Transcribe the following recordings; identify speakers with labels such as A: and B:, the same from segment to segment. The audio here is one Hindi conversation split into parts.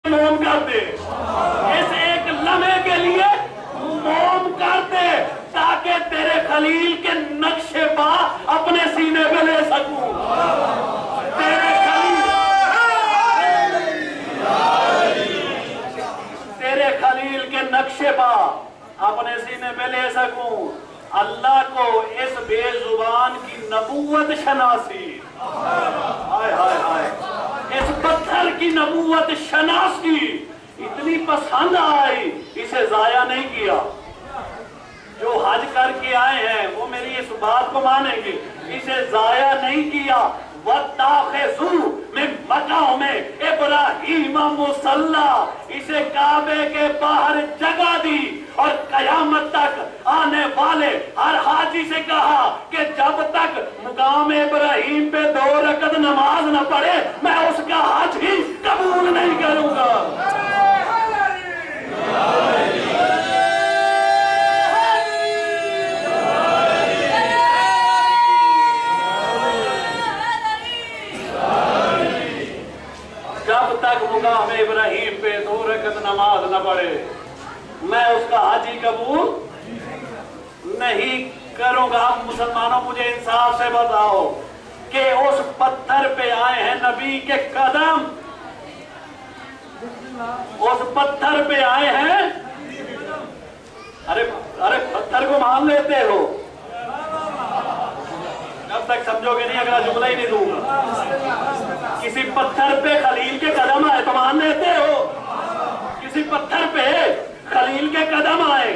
A: मोम कर दे, इस एक लम्हे के लिए मोम कर दे, ताकि तेरे खलील के नक्शे पा अपने सीने पे ले सकूं। तेरे खलील के नक्शे पा अपने सीने पे ले सकूं। अल्लाह को इस बेजुबान की नबूवत शनासी, हाय हाय हाय, इस पत्थर की नबूवत शनासी इतनी पसंद आई, इसे जाया नहीं किया। जो हज करके आए हैं वो मेरी इस बात को मानेंगे, इसे जाया नहीं किया। वत्ताखिज़ू मिन मक़ाम इब्राहीम मुसल्ला, इसे काबे के बाहर जगह दी और कयामत तक आने वाले हर हाजी से कहा कि जब तक मुकाम इब्राहीम पे 2 रकत नमाज न पढ़े मैं उसका हज ही कबूल नहीं करूंगा। जब तक मुकाम इब्राहीम पे 2 रकत नमाज न पढ़े मैं उसका हज ही कबूल नहीं करूंगा। मुसलमानों मुझे इंसाफ से बताओ कि उस पत्थर पे आए हैं नबी के कदम, उस पत्थर पे आए हैं। अरे पत्थर को मान लेते हो, जब तक समझोगे नहीं अगला जुमला ही नहीं दूंगा। किसी पत्थर पे खलील के कदम आए तो मान लेते हो, किसी पत्थर पे खलील के कदम आए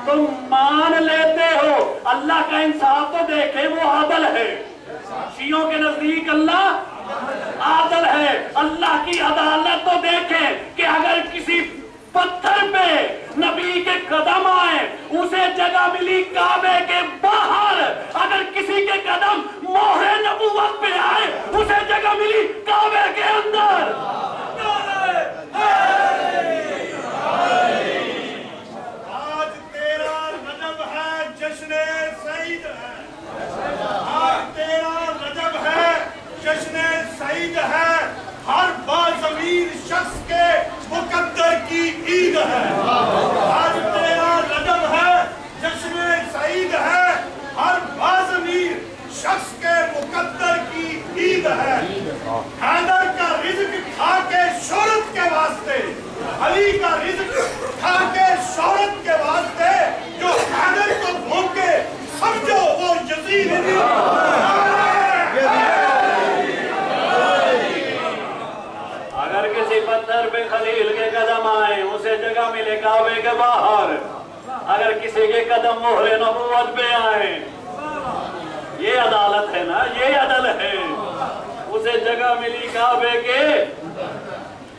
A: तो मान लेते हो। अल्लाह का इंसाफ तो देखे, वो आदल है। शियों के नजदीक अल्लाह आदल है। अल्लाह की अदालत तो देखें कि अगर किसी पत्थर पे नबी के कदम आए उसे जगह मिली काबे के बाहर, अगर किसी के कदम मोहरे नबूवत पे आए उसे जगह मिली काबे के अंदर।
B: आज तेरा रजब है, जश्न सईद है। आज तेरा रजब है, जश्न सईद है। हर बाज़मीर शख्स के मुकद्दर की ईद है। आज तेरा रजब है, जश्न सईद है। हर बाज़मीर शख्स के मुकद्दर की ईद है। हैदर का रिज़्क खा के शोहरत के वास्ते, अली का रिज़्क खा के शोहरत के वास्ते जो हैदर को भोंके समझो वो यजीद नहीं।
A: अगर किसी पत्थर पे खलील के कदम आए उसे जगह मिले काबे के बाहर, अगर किसी के कदम मोहरे नबूवत पे आए, ये अदालत है ना, ये अदल है। उसे जगह मिली काबे के,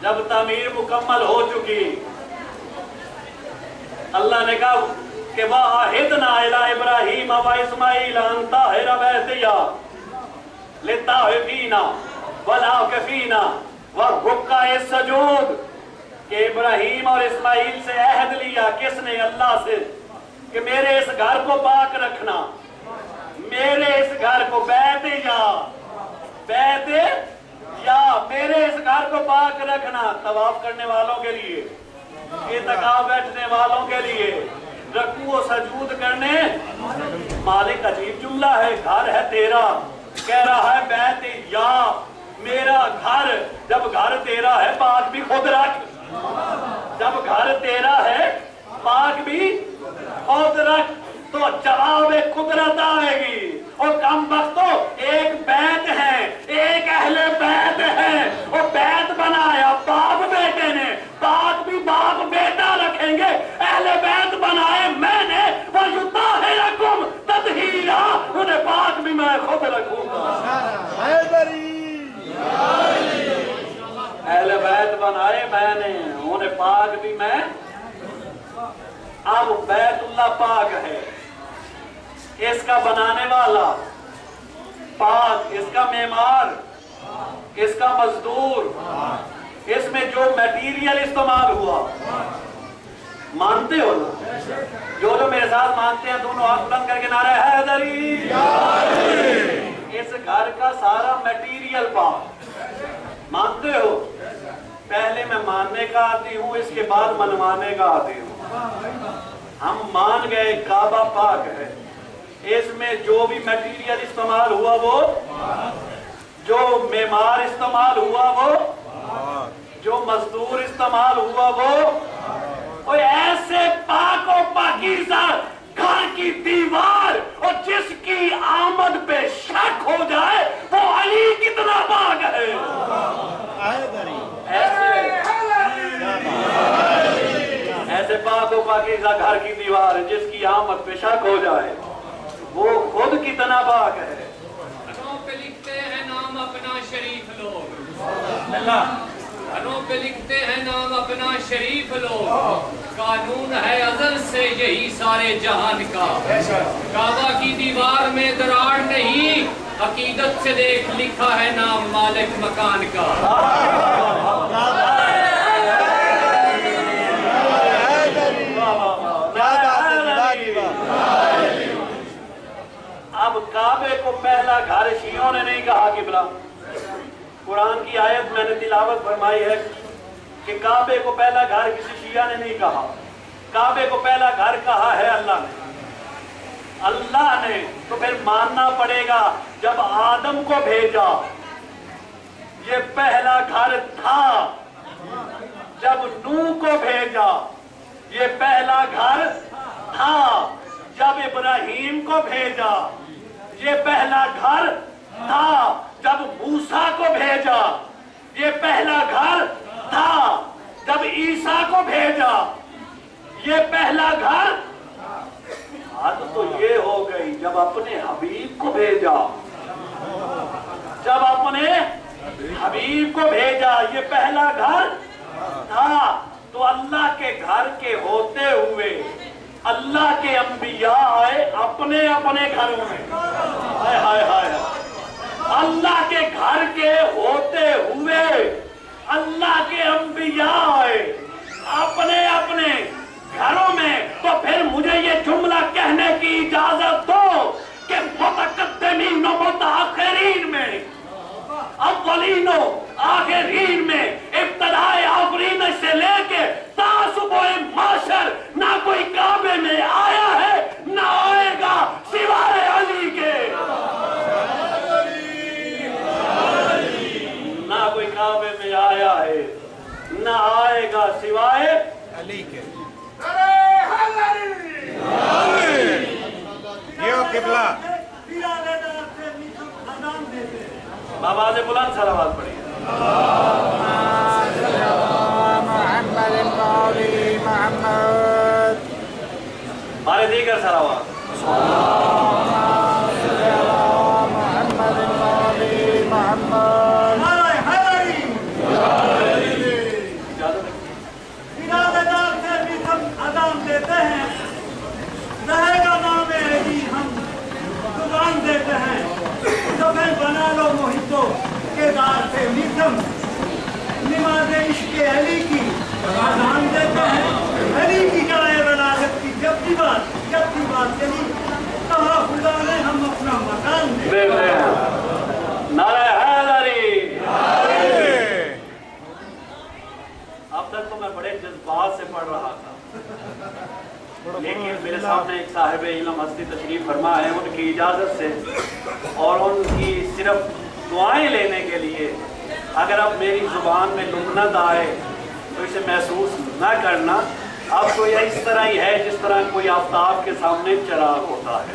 A: जब तामीर मुकम्मल हो चुकी अल्लाह ने कहा कि वाहिदना इला इब्राहीम व इस्माईल अन ताहिरा बैतिया लित्ताइफीना वलाकिफीना वरुक्का सजूद, कि इब्राहीम और इस्माईल से अहद लिया। किसने? अल्लाह से, कि मेरे इस घर को पाक रखना, मेरे इस घर को बैत या मेरे इस घर को पाक रखना। तवाफ करने वालों के लिए, इत्काफ बैठने वालों के लिए, रकू और सजूद करने। मालिक अजीब जुमला है, घर है तेरा, कह रहा है बैत या मेरा घर। जब घर तेरा है पाक भी खुद रख, जब घर तेरा है पाक भी खुद रख, तो जवाब कुदरत आएगी। और कम वक्तो एक बैत है, एक अहले बैत है, वो बैत बनाया बाप बेटे ने, पाक भी बाप बेटा रखेंगे। अहले बैत बनाए मैंने, वो युताहिरकुम तत्हीरा, उन्हें पाक भी मैं खुद रखूंगा। अहले बैत बनाए मैंने, उन्हें पाक भी मैं। अब बैतुल्लाह पाक है, इसका बनाने वाला पाक, इसका मेमार, इसका मजदूर, इसमें जो मटेरियल इस्तेमाल हुआ, मानते हो ना? जो मेरे साथ मानते हैं दोनों हाथ बुलंद करके नारा हैदरी। इस घर का सारा मटेरियल पाक, मानते हो? पहले मैं मानने का आदी हूँ, इसके बाद मनवाने का आदी हूँ। हम मान गए काबा पाक है, इसमें जो भी मटेरियल इस्तेमाल हुआ वो, जो मेमार इस्तेमाल हुआ वो, जो मजदूर इस्तेमाल हुआ वो, और ऐसे पाको पाकीज़ा घर की दीवार और जिसकी आमद पे शक हो जाए वो अली कितना पाक है। ऐसे पाको पाकीज़ा घर की दीवार जिसकी आमद पे शक हो जाए वो खुद कितना पाक है।
C: पे लिखते हैं नाम अपना शरीफ लोग, घरों पे लिखते हैं नाम अपना शरीफ लोग। कानून है अज़ल से यही सारे जहान का। काबा की दीवार में दरार नहीं, अकीदत से देख लिखा है नाम मालिक मकान का।
A: अब काबे को पहला घर शियों ने नहीं कहा किबला। कुरान की आयत मैंने तिलावत फरमाई है कि काबे को पहला घर किसी शिया ने नहीं कहा, काबे को पहला घर कहा है अल्लाह ने। अल्लाह ने तो फिर मानना पड़ेगा जब आदम को भेजा ये पहला घर था, जब नूह को भेजा ये पहला घर था, जब इब्राहिम को भेजा ये पहला घर था, जब मूसा को भेजा ये पहला घर था, जब ईसा को भेजा ये पहला घर। बात तो ये हो गई जब अपने हबीब को भेजा, जब अपने हबीब को भेजा ये पहला घर था। तो अल्लाह के घर के होते हुए अल्लाह के अंबिया आए अपने अपने घरों में। हाय हाय हाय, अल्लाह के घर के होते हुए अल्लाह के अंबिया आए अपने अपने घरों में। तो फिर मुझे ये जुमला कहने की इजाजत दो कि मुतक़द्दिमीन व मुतअख़िरीन में, अव्वलीन व आखिरीन में, इब्तिदाए आफरीन से लेके तासुबे माशर ना कोई काबे में आया है ना आएगा सिवाय अली के। ना कोई काबे में आया है ना आएगा सिवाय
D: अली के।
B: किबला
A: बाबा से बुलंद सलावत पढ़िए। हमारे दीगर सलावत
B: देते हैं, रहेगा नाम अली हम जुबान देते हैं। तो फिर बना लो मोहितो के दार से मिथम, नमाज इश्क अली की आज़ान देते हैं। अली की जाए वलादत की जब की बात चली कहा खुदा ने हम अपना मकान दे।
A: नारे हैदरी। अब तक तो मैं बड़े जज्बात से पढ़ रहा था, लेकिन मेरे सामने एक साहिब इल्म हस्ती तशरीफ फरमा है, उनकी इजाज़त से और उनकी सिर्फ दुआएं लेने के लिए अगर अब मेरी ज़ुबान में लुमनत आए तो इसे महसूस न करना। अब तो यह इस तरह ही है जिस तरह कोई आफ्ताब के सामने चिराग होता है।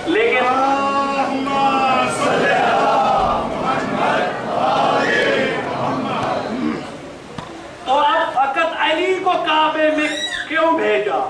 A: लेकिन तो अब फकत अली को काबे में क्यों भेजा?